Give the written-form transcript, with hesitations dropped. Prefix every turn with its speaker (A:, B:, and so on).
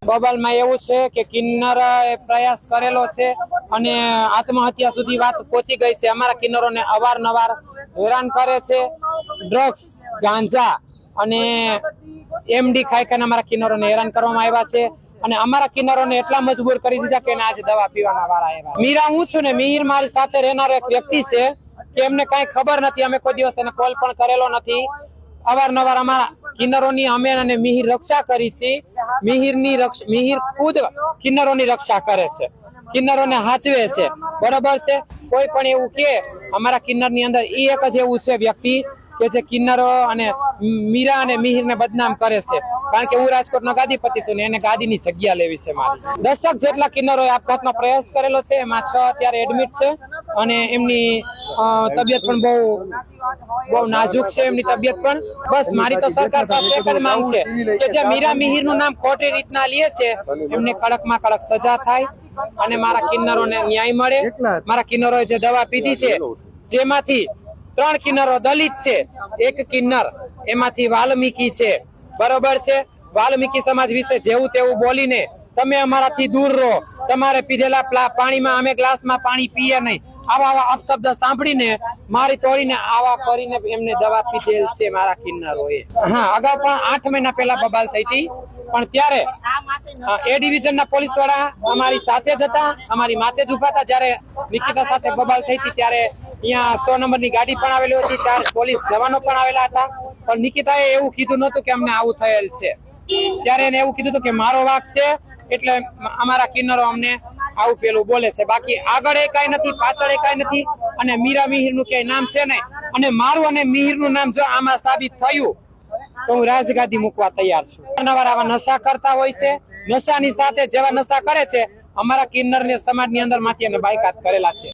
A: બબાલમાં એવું છે કે કિન્નર પ્રયાસ કરેલો છે અને આત્મહત્યા સુધી વાત પહોંચી ગઈ છે। અમારા કિન્નરોને અવારનવાર હેરાન કરે છે। ડ્રગ્સ, ગાંજા અને એમડી ખાઈ ખાઈને અમારા કિન્નરોને હેરાન કરવામાં આવ્યા છે અને અમારા કિન્નરોને એટલા મજબૂર કરી દીધા કે આજે દવા પીવાના વાળા આવ્યા। મીરા હું છું ને મિહિર મારી સાથે રહેનારો એક વ્યક્તિ છે કે એમને કઈ ખબર નથી, અમે કોઈ દિવસ એને કોલ પણ કરેલો નથી। અવારનવાર અમારા કિન્નરોની અમે અને મિહિર રક્ષા કરી છે। મિહિર ખુદ કિન્નરોની રક્ષા કરે છે, કિન્નરોને હાચવે છે, બરોબર છે। કોઈ પણ એવું કે અમારા કિન્નર ની અંદર એ એક જ એવું છે વ્યક્તિ કે જે કિન્નરો અને મીરા અને મિહિર ને બદનામ કરે છે, કારણ કે હું રાજકોટ નો ગાદીપતિ છું ને એને ગાદીની જગ્યા લેવી છે મારી। 10 જેટલા કિન્નરોએ આપઘાતનો પ્રયાસ કરેલો છે, એમાં 6 અત્યારે એડમિટ છે અને એમની તબિયત પણ બહુ નાજુક છે એમની તબિયત પણ। બસ મારી તો સરકાર પાસે એક જ માંગ છે કે જે મીરા મિહિર નું નામ ખોટી રીતના લે છે એમને કડકમાં કડક સજા થાય અને મારા કિન્નરોને ન્યાય મળે। મારા કિન્નરોએ જે દવા પીધી છે જેમાંથી 3 કિન્નરો દલિત છે, 1 કિન્નર એમાંથી વાલ્મીકી છે, બરોબર છે। વાલ્મીકી સમાજ વિશે જેવું તેવું બોલીને તમે અમારાથી દૂર રહો, તમારે પીધેલા પાણીમાં અમે ગ્લાસમાં પાણી પીએ નહીં, આવા અપશબ્દ સાંભળીને મારી તોડીને આવા કરીને એમને દવા પીધેલ છે મારા કિન્નરોએ। હા, અગાઉ પણ 8 મહિના પહેલા બબાલ થઈ હતી, પણ ત્યારે એ ડિવિઝનના પોલીસ વાળા અમારી સાથે જ હતા, અમારી માથે જ ઉભા હતા। જયારે નિકિતા સાથે બબાલ થઈ હતી ત્યારે અહીંયા 100 નંબરની ગાડી પણ આવેલી હતી, 4 પોલીસ જવાનો પણ આવેલા હતા, પણ નિકિતાએ એવું કીધું નતું કે અમને આવું થયેલ છે। ત્યારે એને એવું કીધું હતું કે મારો વાક છે એટલે અમારા કિન્નરો અમને આવું પેલું બોલે છે, બાકી આગળ એ કઈ નથી, પાછળ એ કઈ નથી અને મીરા મિહિર નું ક્યાંય નામ છે નહીં। અને મારું અને મિહિર નું નામ જો આમાં સાબિત થયું તો હું રાજગાદી મૂકવા તૈયાર છું। અવારનવાર આવા નશા કરતા હોય છે, નશાની સાથે જેવા નશા કરે છે અમારા કિન્નર ને સમાજની અંદર માંથી એમને બાયકાત કરેલા છે।